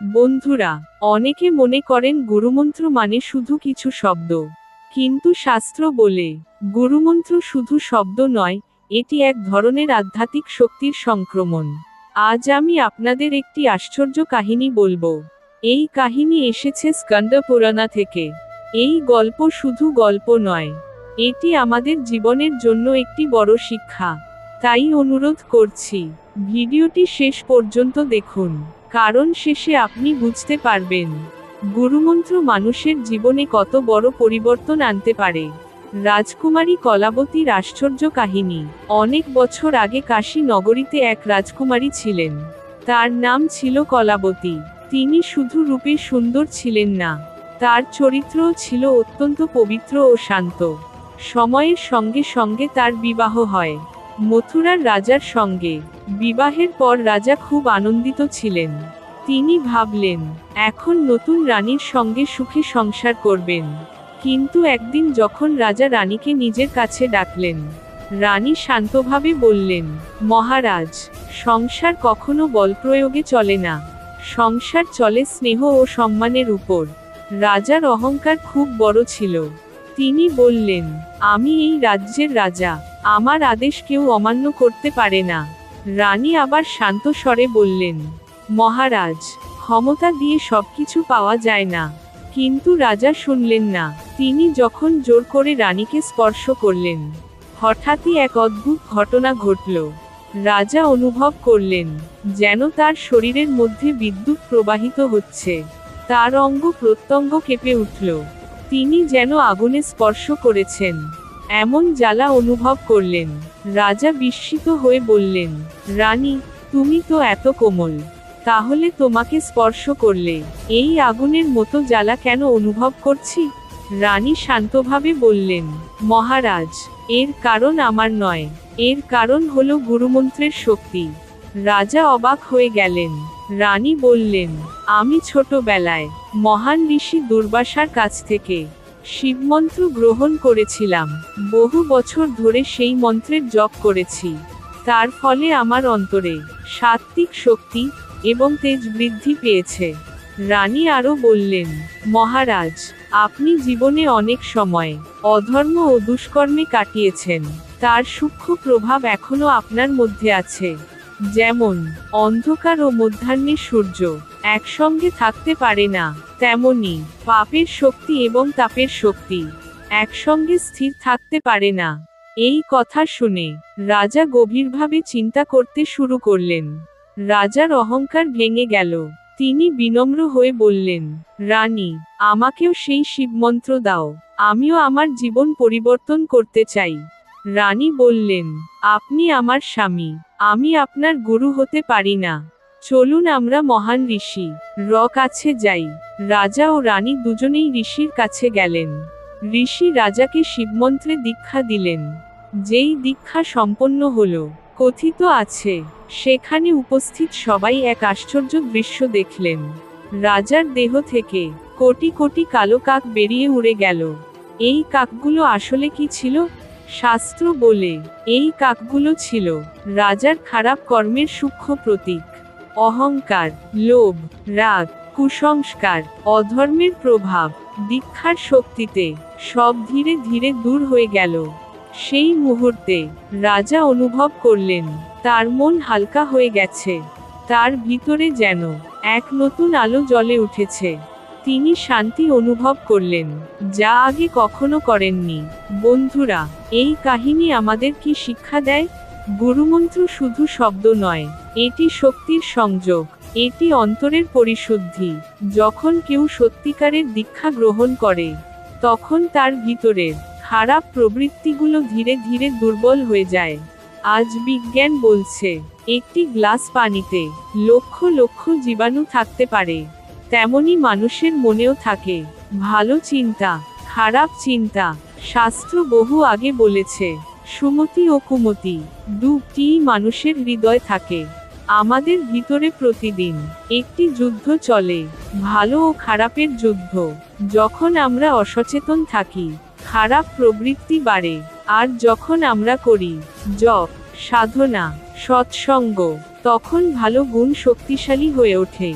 বন্ধুরা, অনেকে মনে করেন গুরুমন্ত্র মানে শুধু কিছু শব্দ। কিন্তু শাস্ত্র বলে, গুরুমন্ত্র শুধু শব্দ নয়, এটি এক ধরনের আধ্যাত্মিক শক্তির সংক্রমণ। আজ আমি আপনাদের একটি আশ্চর্য কাহিনী বলবো। এই কাহিনী এসেছে স্কন্দ পুরাণা থেকে। এই গল্প শুধু গল্প নয়, এটি আমাদের জীবনের জন্য একটি বড় শিক্ষা। তাই অনুরোধ করছি, ভিডিওটি শেষ পর্যন্ত দেখুন, কারণ শেষে আপনি বুঝতে পারবেন গুরুমন্ত্র মানুষের জীবনে কত বড় পরিবর্তন আনতে পারে। রাজকুমারী কলাবতীর আশ্চর্য কাহিনী। অনেক বছর আগে কাশী নগরীতে এক রাজকুমারী ছিলেন। তার নাম ছিল কলাবতী। তিনি শুধু রূপে সুন্দর ছিলেন না, তার চরিত্রও ছিল অত্যন্ত পবিত্র ও শান্ত। সময়ের সঙ্গে সঙ্গে তার বিবাহ হয় মথুরার রাজার সঙ্গে। বিবাহের পর রাজা খুব আনন্দিত ছিলেন। তিনি ভাবলেন, এখন নতুন রানীর সঙ্গে সুখে সংসার করবেন। কিন্তু একদিন যখন রাজা রানীকে নিজের কাছে ডাকলেন, রানী শান্তভাবে বললেন, মহারাজ, সংসার কখনো বলপ্রয়োগে চলে না। সংসার চলে স্নেহ ও সম্মানের উপর। রাজার অহংকার খুব বড় ছিল। তিনি বললেন, আমি এই রাজ্যের রাজা, আমার আদেশ কেউ অমান্য করতে পারে না। রানী আবার শান্ত স্বরে বললেন, মহারাজ, ক্ষমতা দিয়ে সবকিছু পাওয়া যায় না। কিন্তু রাজা শুনলেন না। তিনি যখন জোর করে রানীকে স্পর্শ করলেন, হঠাৎই এক অদ্ভুত ঘটনা ঘটল। রাজা অনুভব করলেন, যেন তার শরীরের মধ্যে বিদ্যুৎ প্রবাহিত হচ্ছে। তার অঙ্গ প্রত্যঙ্গ কেঁপে উঠল। তিনি যেন আগুনে স্পর্শ করেছেন এমন জ্বালা অনুভব করলেন। রাজা বিস্মিত হয়ে বললেন, রানী, তুমি তো এত কোমল, তাহলে তোমাকে স্পর্শ করলে এই আগুনের মতো জ্বালা কেন অনুভব করছি? রানী শান্তভাবে বললেন, মহারাজ, এর কারণ আমার নয়, এর কারণ হলো গুরুমন্ত্রের শক্তি। রাজা অবাক হয়ে গেলেন। রানী বললেন, আমি ছোটবেলায় মহান ঋষি দুর্বাসার কাছ থেকে শিবমন্ত্র গ্রহণ করেছিলাম। বহু বছর ধরে সেই মন্ত্রের জপ করেছি। তার ফলে আমার অন্তরে সাত্ত্বিক শক্তি এবং তেজ বৃদ্ধি পেয়েছে। রানী আরও বললেন, মহারাজ, আপনি জীবনে অনেক সময় অধর্ম ও দুষ্কর্মে কাটিয়েছেন। তার সূক্ষ্ম প্রভাব এখনো আপনার মধ্যে আছে। যেমন অন্ধকার ও মধ্যাহ্নে সূর্য একসঙ্গে থাকতে পারে না, তেমনি পাপের শক্তি এবং তাপের শক্তি একসঙ্গে স্থির থাকতে পারে না। এই কথা শুনে রাজা গভীরভাবে চিন্তা করতে শুরু করলেন। রাজার অহংকার ভেঙে গেল। তিনি বিনম্র হয়ে বললেন, রানী, আমাকেও সেই শিবমন্ত্র দাও, আমিও আমার জীবন পরিবর্তন করতে চাই। রানী বললেন, আপনি আমার স্বামী, আমি আপনার গুরু হতে পারি না। চলুন আমরা মহান ঋষি কাছে যাই। রাজা ও রানী দুজনেই ঋষির কাছে গেলেন। ঋষি রাজাকে শিবমন্ত্রে দীক্ষা দিলেন। যেই দীক্ষা সম্পন্ন হলো, কথিত আছে, সেখানে উপস্থিত সবাই এক আশ্চর্য দৃশ্য দেখলেন। রাজার দেহ থেকে কোটি কোটি কালো কাক বেরিয়ে উড়ে গেল। এই কাকগুলো আসলে কি ছিল? শাস্ত্র বলে, এই কাকগুলো ছিল রাজার খারাপ কর্মের সূক্ষ্ম প্রতীক। অহংকার, লোভ, রাগ, কুসংস্কার, অধর্মের প্রভাব দীক্ষার শক্তিতে সব ধীরে ধীরে দূর হয়ে গেল। সেই মুহূর্তে রাজা অনুভব করলেন, তার মন হালকা হয়ে গেছে। তার ভিতরে যেন এক নতুন আলো জ্বলে উঠেছে। তিনি শান্তি অনুভব করলেন, যা আগে কখনো করেননি। বন্ধুরা, এই কাহিনী আমাদের কি শিক্ষা দেয়? গুরুমন্ত্র শুধু শব্দ নয়, এটি শক্তির সংযোগ, এটি অন্তরের পরিশুদ্ধি। যখন কেউ সত্যিকারের দীক্ষা গ্রহণ করে, তখন তার ভিতরের খারাপ প্রবৃত্তিগুলো ধীরে ধীরে দুর্বল হয়ে যায়। আজ বিজ্ঞান বলছে, একটি গ্লাস পানিতে লক্ষ লক্ষ জীবাণু থাকতে পারে। তেমনি মানুষের মনেও থাকে ভালো চিন্তা, খারাপ চিন্তা। শাস্ত্র বহু আগে বলেছে, সুমতি ও কুমতি দুটিই মানুষের হৃদয় থাকে। আমাদের ভিতরে প্রতিদিন একটি যুদ্ধ চলে, ভালো ও খারাপের যুদ্ধ। যখন আমরা অসচেতন থাকি, খারাপ প্রবৃত্তি বাড়ে। আর যখন আমরা করি জপ, সাধনা, সৎসঙ্গ, তখন ভালো গুণ শক্তিশালী হয়ে ওঠে।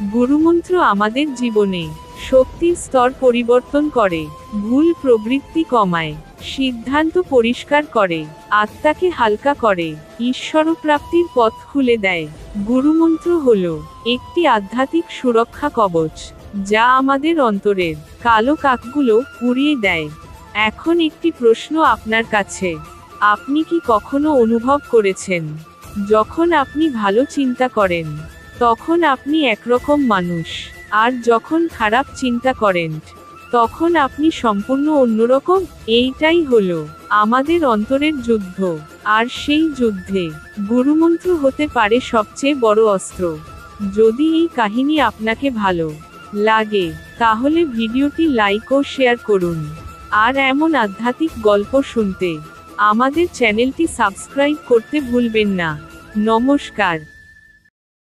গুরুমন্ত্র আমাদের জীবনে শক্তির স্তর পরিবর্তন করে, ভুল প্রবৃত্তি কমায়, সিদ্ধান্ত পরিষ্কার করে, আত্মাকে হালকা করে, ঈশ্বরপ্রাপ্তির পথ খুলে দেয়। গুরুমন্ত্র হল একটি আধ্যাত্মিক সুরক্ষা কবচ, যা আমাদের অন্তরের কালো কাকগুলো উড়িয়ে দেয়। এখন একটি প্রশ্ন আপনার কাছে, আপনি কি কখনো অনুভব করেছেন, যখন আপনি ভালো চিন্তা করেন তখন আপনি একরকম মানুষ, আর যখন খারাপ চিন্তা করেন তখন আপনি সম্পূর্ণ অন্যরকম? এইটাই হলো আমাদের অন্তরের যুদ্ধ, আর সেই যুদ্ধে গুরুমন্ত্র হতে পারে সবচেয়ে বড় অস্ত্র। যদি এই কাহিনী আপনাকে ভালো লাগে, তাহলে ভিডিওটি লাইক ও শেয়ার করুন। আর এমন আধ্যাত্মিক গল্প শুনতে আমাদের চ্যানেলটি সাবস্ক্রাইব করতে ভুলবেন না। নমস্কার।